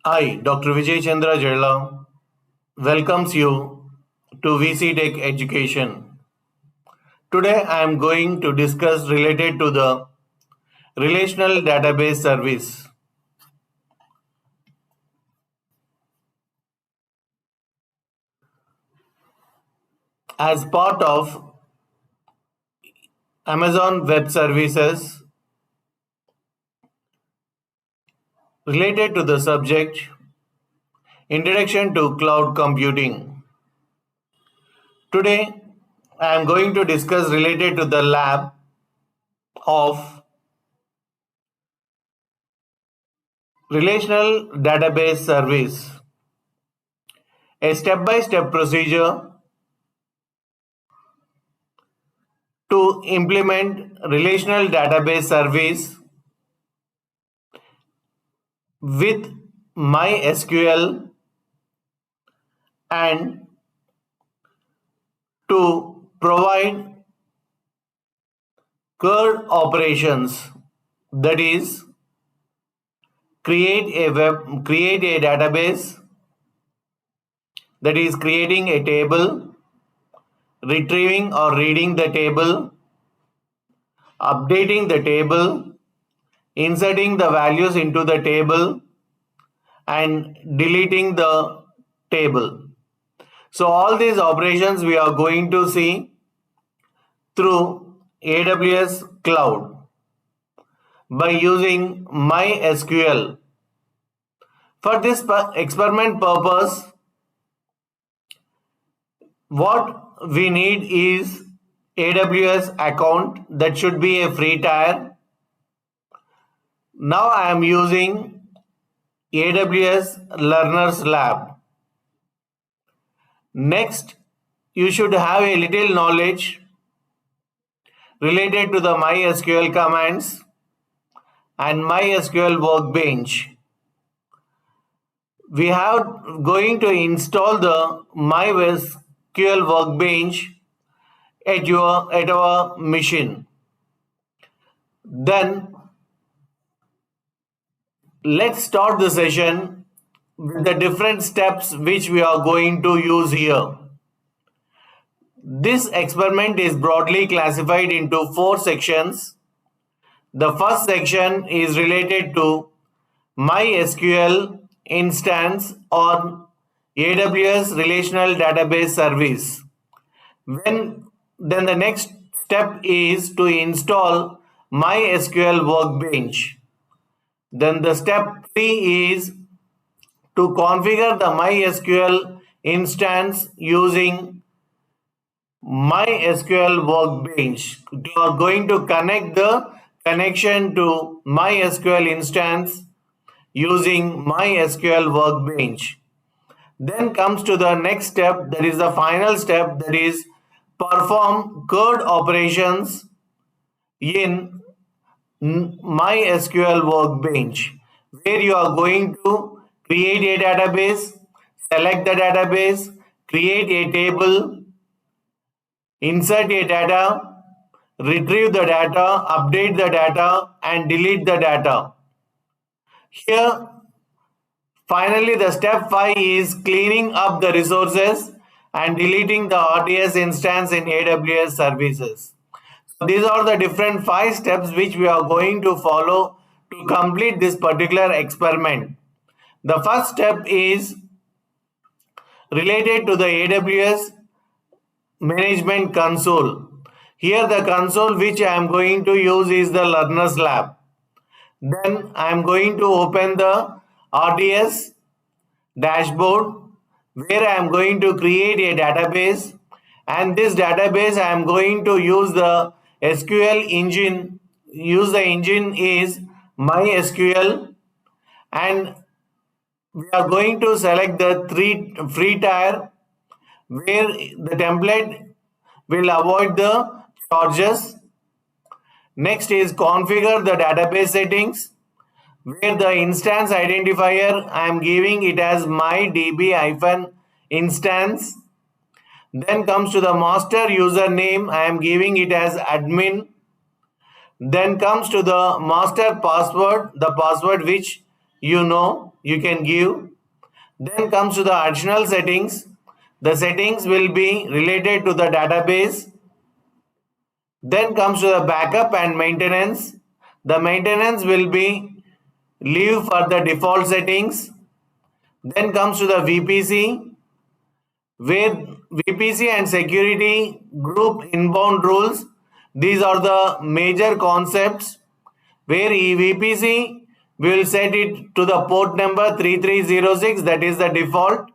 I, Dr. Vijay Chandra Jayala, welcomes you to VC Tech Education. Today I am going to discuss related to the relational database service. As part of Amazon Web Services, related to the subject Introduction to Cloud Computing. Today I am going to discuss related to the lab of relational database service, a step-by-step procedure to implement relational database service with MySQL and to provide CRUD operations, that is create a database, that is creating a table, retrieving or reading the table, updating the table, inserting the values into the table, and deleting the table. So all these operations we are going to see through AWS Cloud by using MySQL. For this experiment purpose, what we need is AWS account, that should be a free tier. Now I am using AWS Learners Lab. Next, you should have a little knowledge related to the MySQL commands and MySQL Workbench. We have going to install the MySQL Workbench at our machine. Then let's start the session with the different steps which we are going to use here. This experiment is broadly classified into 4 sections. The first section is related to MySQL instance on AWS Relational Database Service. Then the next step is to install MySQL Workbench. Then the step 3 is to configure the MySQL instance using MySQL Workbench. You are going to connect the connection to MySQL instance using MySQL Workbench. Then comes to the next step, that is the final step, that is perform CRUD operations in MySQL Workbench, where you are going to create a database, select the database, create a table, insert a data, retrieve the data, update the data, and delete the data. Here, finally, the step 5 is cleaning up the resources and deleting the RDS instance in AWS services. So these are the different 5 steps which we are going to follow to complete this particular experiment. The first step is related to the AWS Management Console. Here the console which I am going to use is the Learners Lab. Then I am going to open the RDS dashboard, where I am going to create a database, and this database I am going to use the SQL engine. Use the engine is MySQL, and we are going to select the free tier where the template will avoid the charges. Next is configure the database settings, where the instance identifier I am giving it as mydb-instance. Then comes to the master username, I am giving it as admin. Then comes to the master password, the password which you can give. Then comes to the additional settings. The settings will be related to the database. Then comes to the backup and maintenance. The maintenance will be leave for the default settings. Then comes to the VPC, where VPC and security group inbound rules. These are the major concepts where VPC will set it to the port number 3306, that is the default,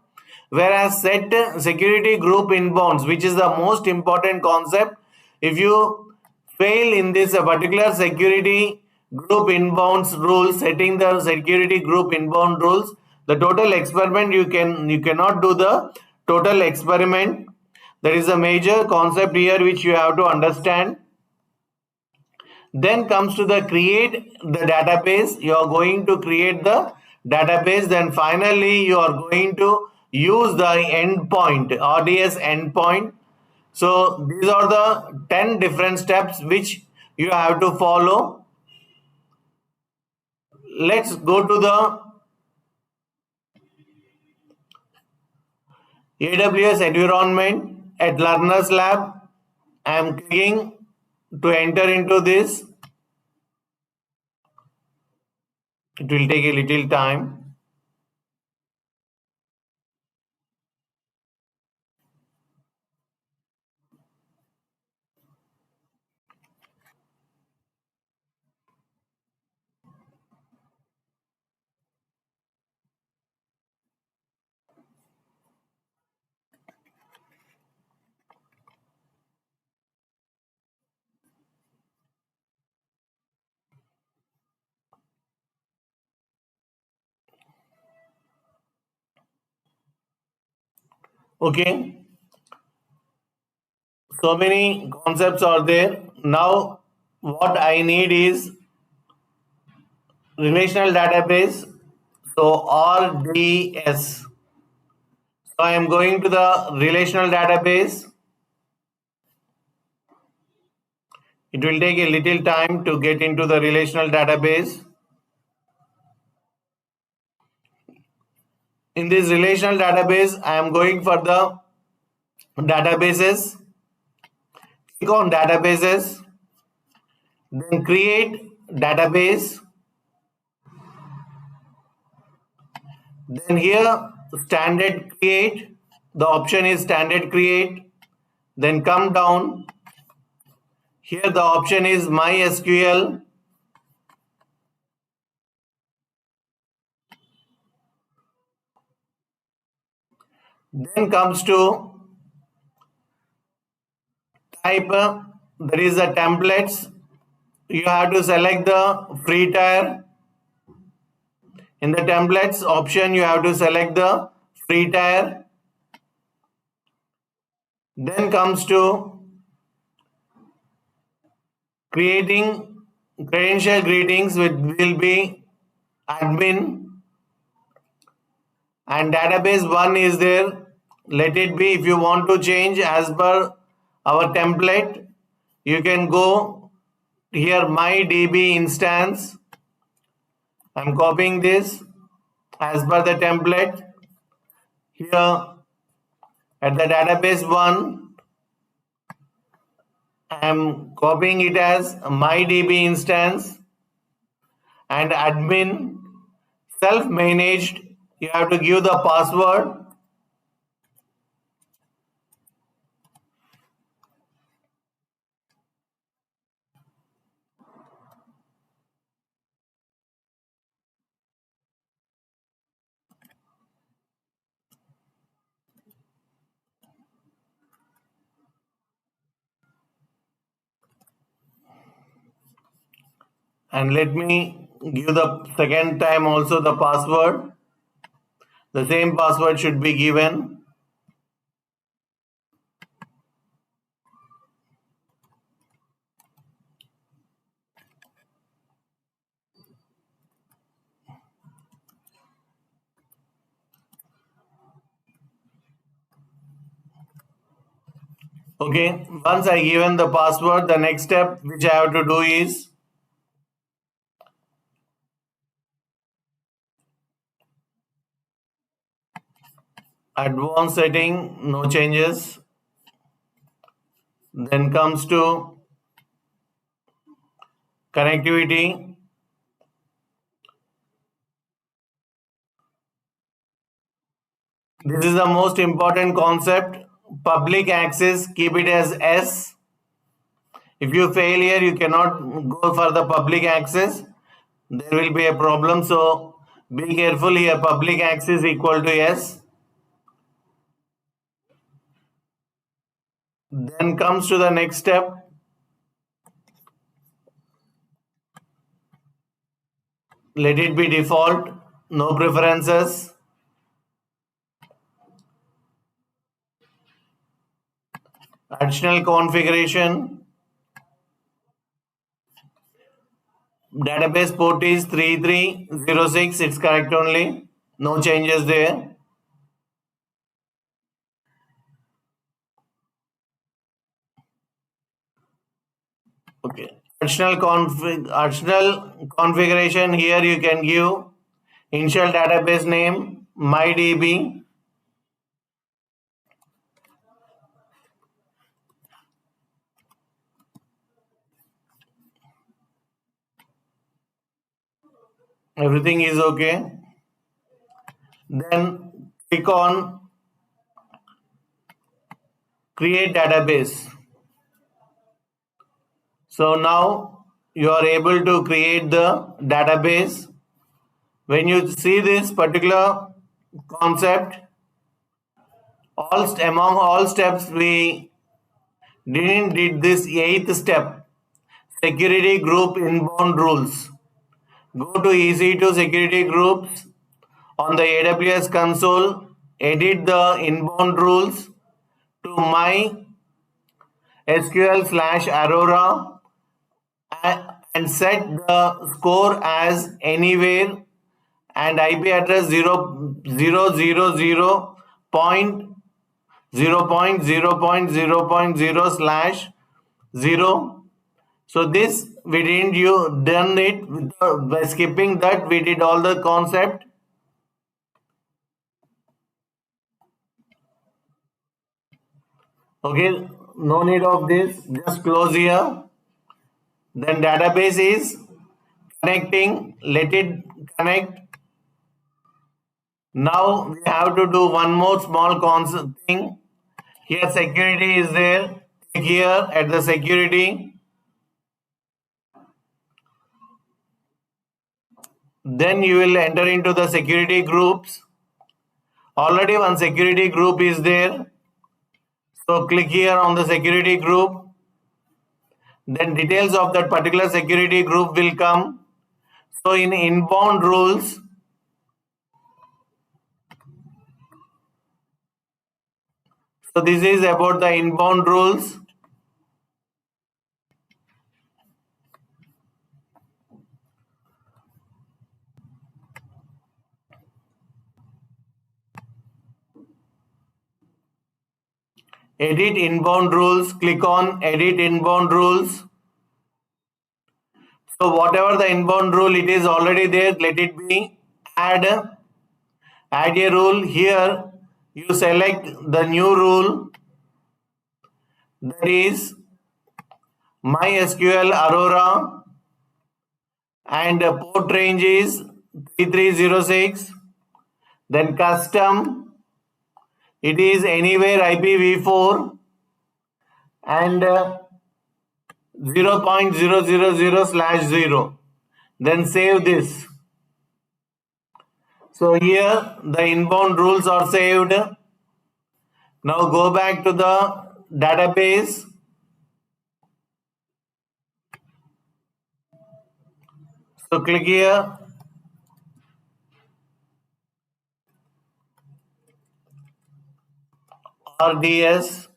whereas set security group inbounds, which is the most important concept. If you fail in this particular security group inbounds rules, setting the security group inbound rules, the total experiment you cannot do the total experiment. That is a major concept here which you have to understand. Then comes to the create the database. You are going to create the database. Then finally you are going to use the endpoint, RDS endpoint. So these are the 10 different steps which you have to follow. Let's go to the AWS environment at Learners Lab. I am clicking to enter into this. It will take a little time. Okay. So many concepts are there. Now what I need is relational database. So RDS. So I am going to the relational database. It will take a little time to get into the relational database. In this relational database, I am going for the databases. Click on databases. Then create database. Then here standard create. The option is standard create. Then come down. Here the option is MySQL. Then comes to type. There is a templates. You have to select the free tier. In the templates option, you have to select the free tier. Then comes to creating credential greetings, which will be admin, and database 1 is there. Let it be. If you want to change as per our template, you can go here mydb-instance. I'm copying this as per the template. Here at the database 1, I'm copying it as mydb-instance, and admin self-managed. You have to give the password. And let me give the second time also the password. The same password should be given. Okay, once I given the password, the next step which I have to do is advanced setting, no changes. Then comes to connectivity. This is the most important concept. Public access, keep it as S. If you fail here, you cannot go for the public access. There will be a problem. So be careful here. Public access equal to S. Then comes to the next step. Let it be default. No preferences. Additional configuration. Database port is 3306. It's correct only. No changes there. Okay. Additional configuration here you can give initial database name mydb. Everything is okay. Then click on create database. So now you are able to create the database. When you see this particular concept, among all steps we did this 8th step, security group inbound rules. Go to EC2 security groups on the AWS console, edit the inbound rules to MySQL/Aurora and set the score as anywhere and IP address 0.000.0.0.0/0. So this we didn't done it by skipping that. We did all the concept. Okay, no need of this. Just close here. Then database is connecting. Let it connect. Now we have to do one more small concept thing. Here security is there. Click here at the security. Then you will enter into the security groups. Already one security group is there. So click here on the security group. Then details of that particular security group will come. So in inbound rules, so this is about the inbound rules. Edit inbound rules. Click on edit inbound rules. So whatever the inbound rule, it is already there. Let it be. Add a rule. Here you select the new rule, that is MySQL Aurora, and port range is 3306. Then custom, it is anywhere IPv4 and 0.000/0. Then save this. So here the inbound rules are saved. Now go back to the database. So click here. RDS.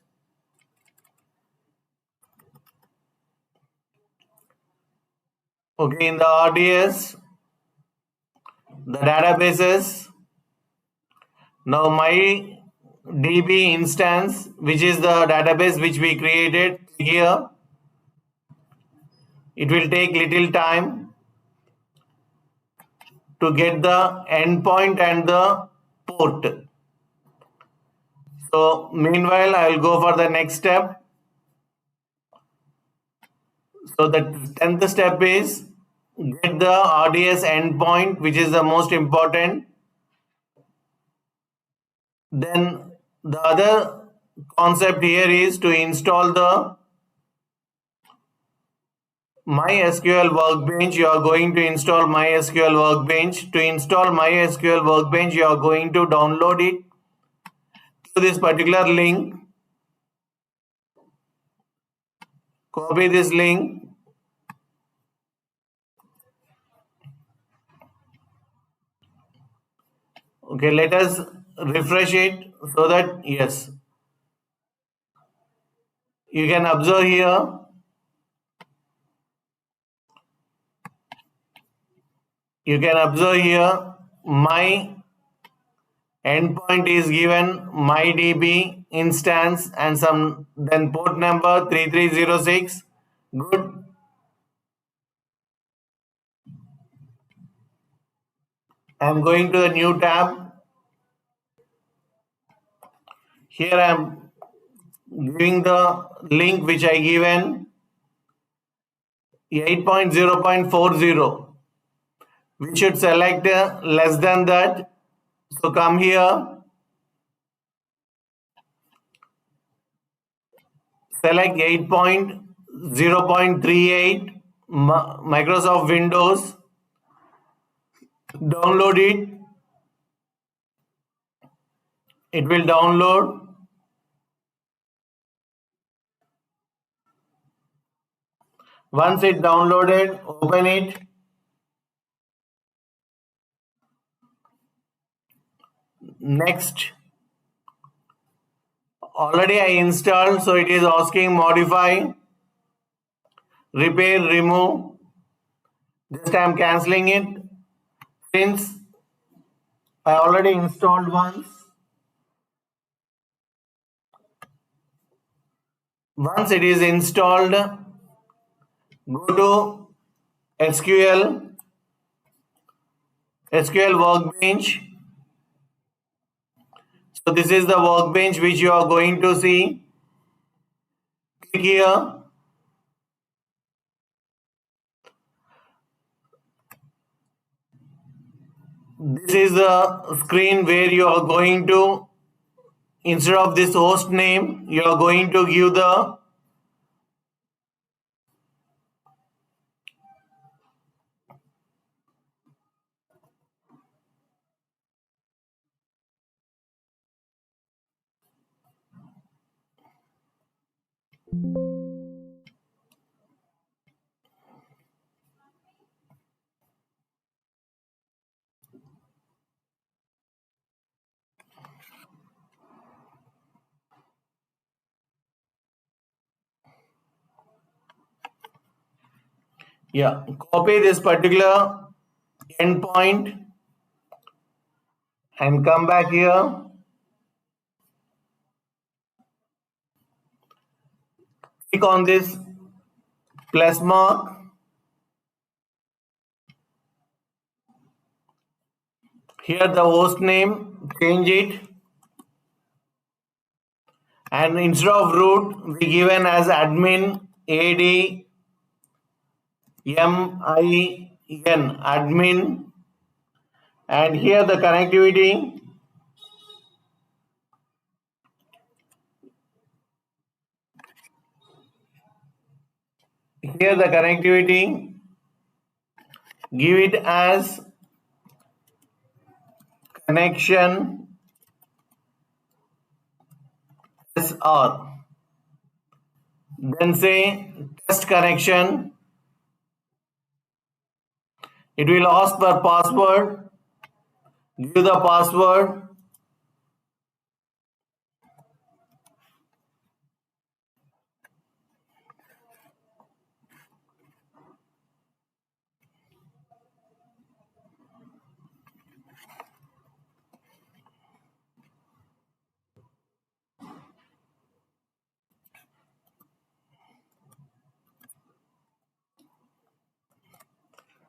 Okay, in the RDS, the databases. Now mydb-instance, which is the database which we created here. It will take little time to get the endpoint and the port. So meanwhile, I will go for the next step. So the 10th step is get the RDS endpoint, which is the most important. Then the other concept here is to install the MySQL Workbench. You are going to install MySQL Workbench. To install MySQL Workbench, you are going to download it to this particular link. Copy this link. Okay, let us refresh it so that, yes, you can observe here. You can observe here my endpoint is given mydb-instance and some then port number 3306. Good. I'm going to the new tab. Here I'm giving the link which I given 8.0.40. We should select less than that. So come here, select 8.0.38 Microsoft Windows, download it. It will download. Once it downloaded, open it. Next. Already I installed, so it is asking modify, repair, remove. Just I am cancelling it since I already installed once. Once it is installed, go to SQL Workbench. So this is the workbench which you are going to see. Click here. This is the screen where you are going to, instead of this host name, you are going to give the copy this particular endpoint and come back here. Click on this plus mark. Here the host name, change it. And instead of root, we given as admin, AD, MIN, admin. And here the connectivity. Here the connectivity, give it as connection SR. Then say test connection. It will ask for password. Give the password.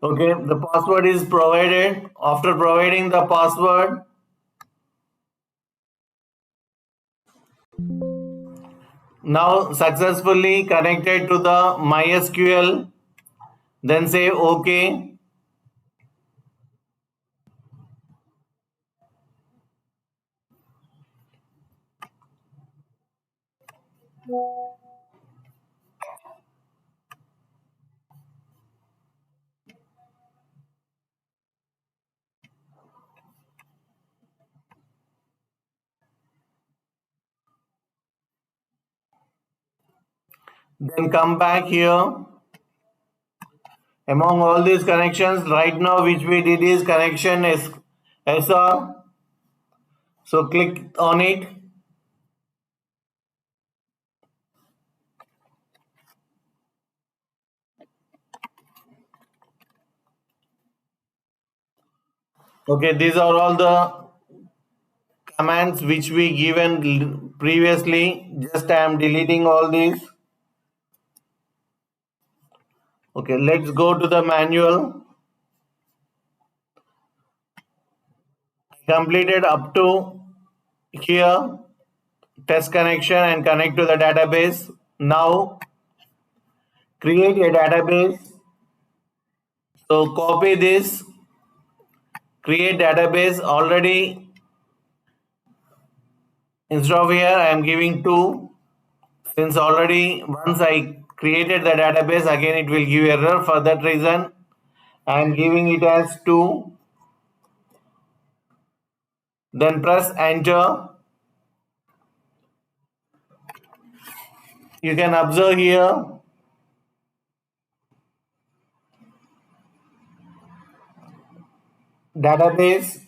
Okay, the password is provided. After providing the password, Now successfully connected to the MySQL. Then say OK. Then come back here. Among all these connections, right now which we did is connection SR. So click on it. Okay, these are all the commands which we given previously. Just I am deleting all these. Okay, let's go to the manual. I completed up to here, test connection and connect to the database. Now create a database. So copy this, create database. Already instead of here I am giving 2. Since already once I created the database, again it will give error. For that reason I am giving it as 2. Then press enter. You can observe here database,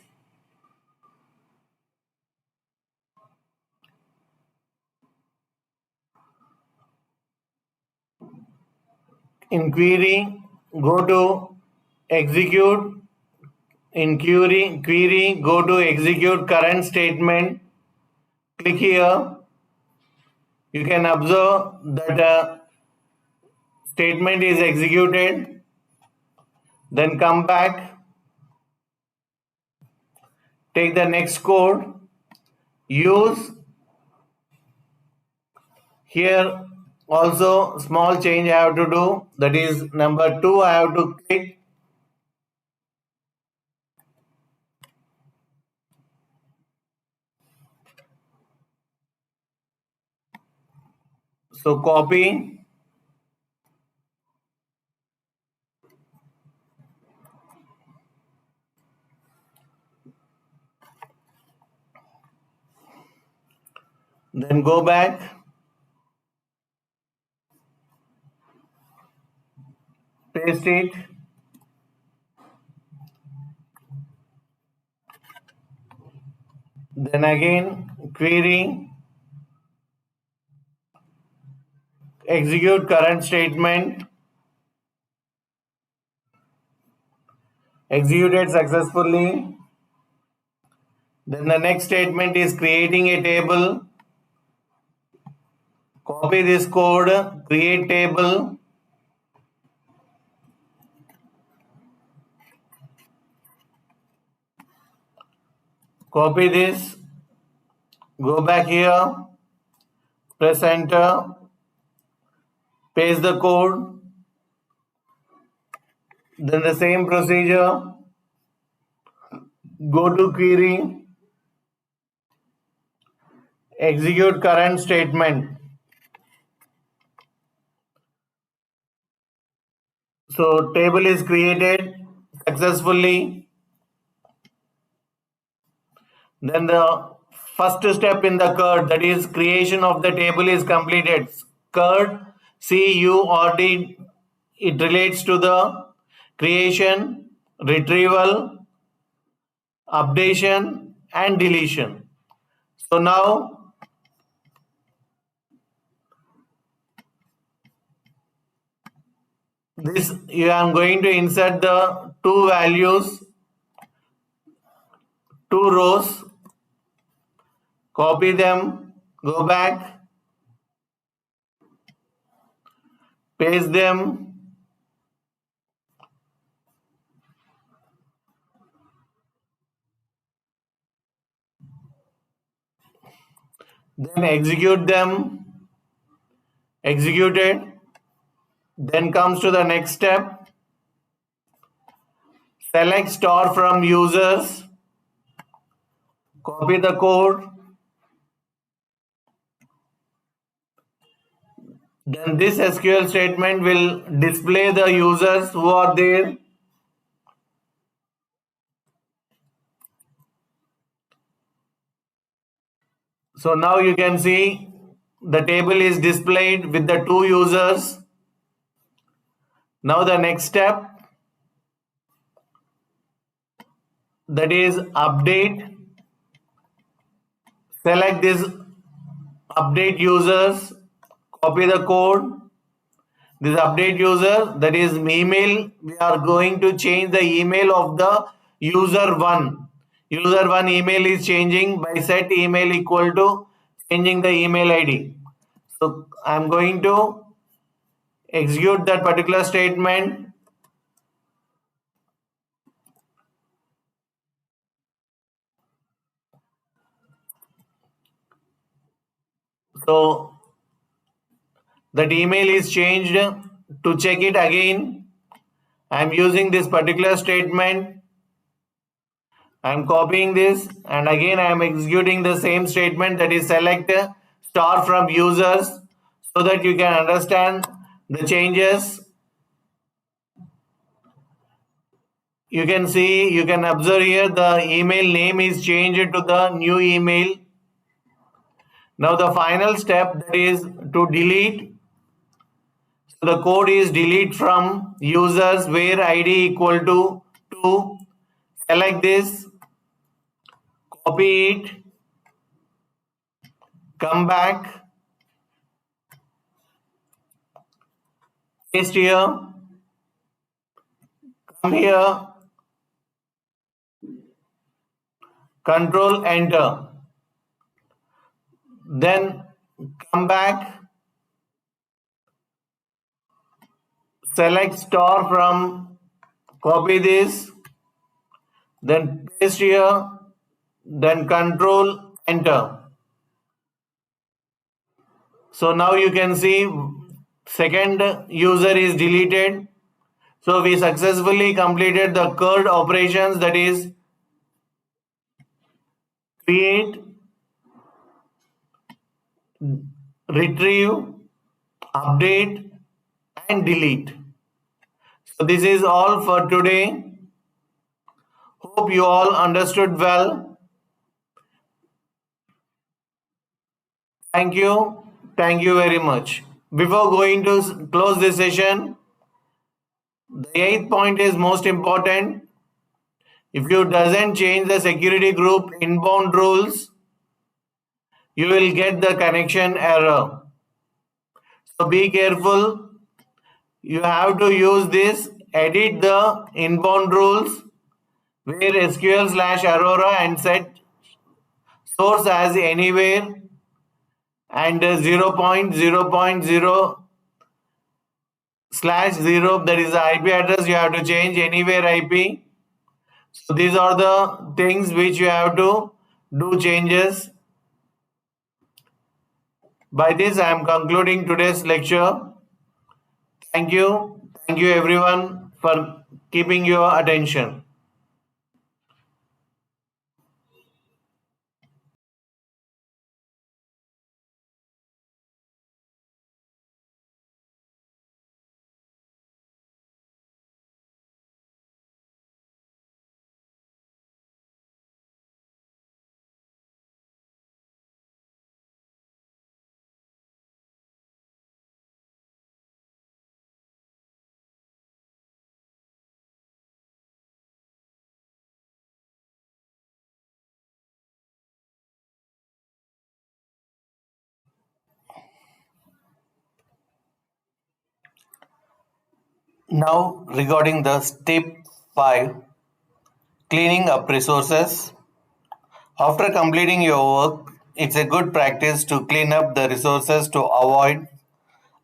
in query, go to execute. In query, go to execute current statement. Click here. You can observe that statement is executed. Then come back, take the next code, use here also small change I have to do, that is number 2 I have to click. So copy, then go back, paste it, then again query, execute current statement, executed successfully. Then the next statement is creating a table. Copy this code, create table, copy this, go back here, press enter, paste the code, then the same procedure, go to query, execute current statement. So table is created successfully. Then the first step in the CRUD, that is creation of the table, is completed. CRUD, CURD, it relates to the creation, retrieval, updation and deletion. So now this I am going to insert the 2 values, 2 rows, copy them, go back, paste them, then execute them. executed. Then comes to the next step. Select store from users. Copy the code. Then this SQL statement will display the users who are there. So now you can see the table is displayed with the 2 users. Now the next step, that is update. Select this update users, copy the code. This update user, that is email, we are going to change the email of the user 1. User 1 email is changing by set email equal to changing the email ID. So I'm going to execute that particular statement. So that email is changed. To check it again, I'm using this particular statement. I'm copying this and again I am executing the same statement, that is select star from users, so that you can understand the changes. You can see, you can observe here the email name is changed to the new email. Now the final step, that is to delete. So the code is delete from users where ID equal to 2. Select this, copy it, come back, paste here, come here, control enter. Then come back, select star from, copy this, then paste here, then control enter. So now you can see second user is deleted. So we successfully completed the CRUD operations, that is create, retrieve, update and delete. So this is all for today. Hope you all understood well. Thank you. Thank you very much. Before going to close this session, the 8th point is most important. If you doesn't change the security group inbound rules, you will get the connection error. So be careful. You have to use this, edit the inbound rules where SQL/Aurora and set source as anywhere and 0.0.0/0, that is the IP address, you have to change anywhere IP. So these are the things which you have to do changes. By this I am concluding today's lecture. Thank you. Thank you everyone for keeping your attention. Now regarding the step 5, cleaning up resources. After completing your work, it's a good practice to clean up the resources to avoid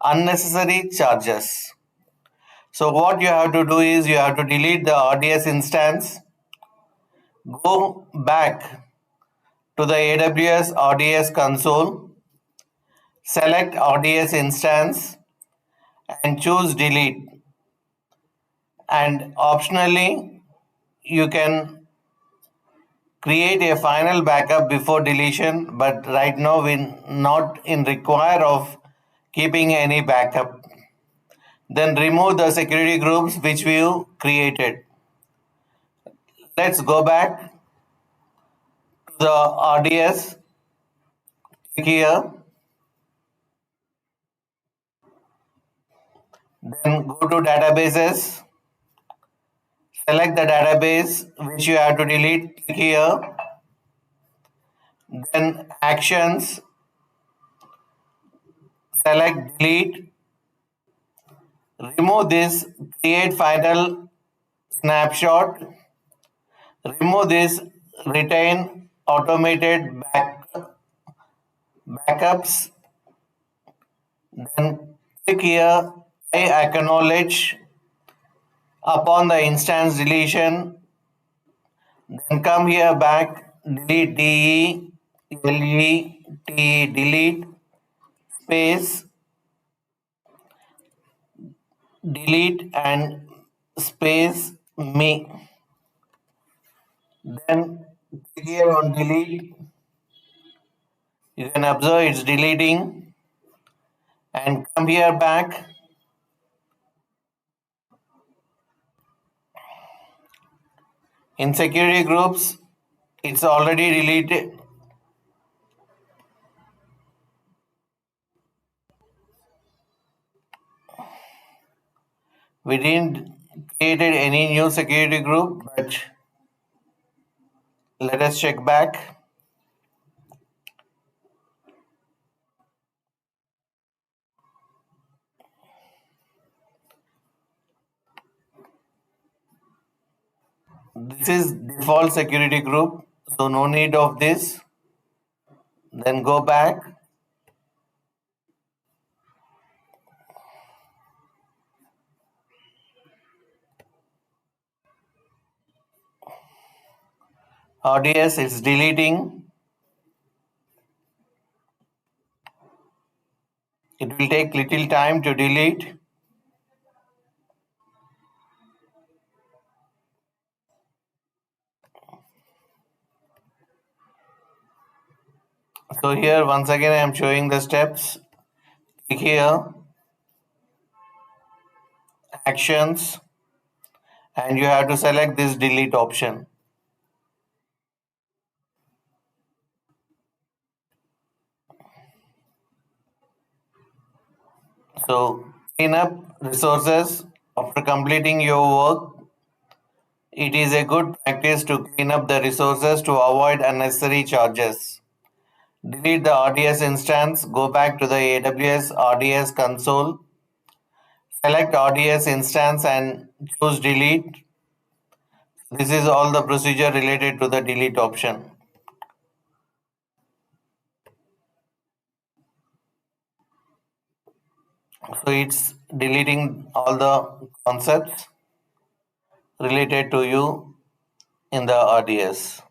unnecessary charges. So what you have to do is you have to delete the RDS instance, go back to the AWS RDS console, select RDS instance and choose delete. And optionally, you can create a final backup before deletion, but right now we're not in require of keeping any backup. Then remove the security groups which we created. Let's go back to the RDS. Click here, then go to databases, select the database which you have to delete. Click here, then actions, select delete, remove this, create final snapshot, remove this, retain automated backups, then click here, I acknowledge upon the instance deletion, then come here back, delete delete space delete and space me. Then click here on delete. You can observe it's deleting and come here back. In security groups, it's already deleted. We didn't created any new security group, but let us check back. This is default security group, so no need of this. Then go back. RDS is deleting. It will take little time to delete. So here once again I am showing the steps. Click here, actions, and you have to select this delete option. So clean up resources after completing your work. It is a good practice to clean up the resources to avoid unnecessary charges. Delete the RDS instance, go back to the AWS RDS console, select RDS instance and choose delete. This is all the procedure related to the delete option. So it's deleting all the concepts related to you in the RDS.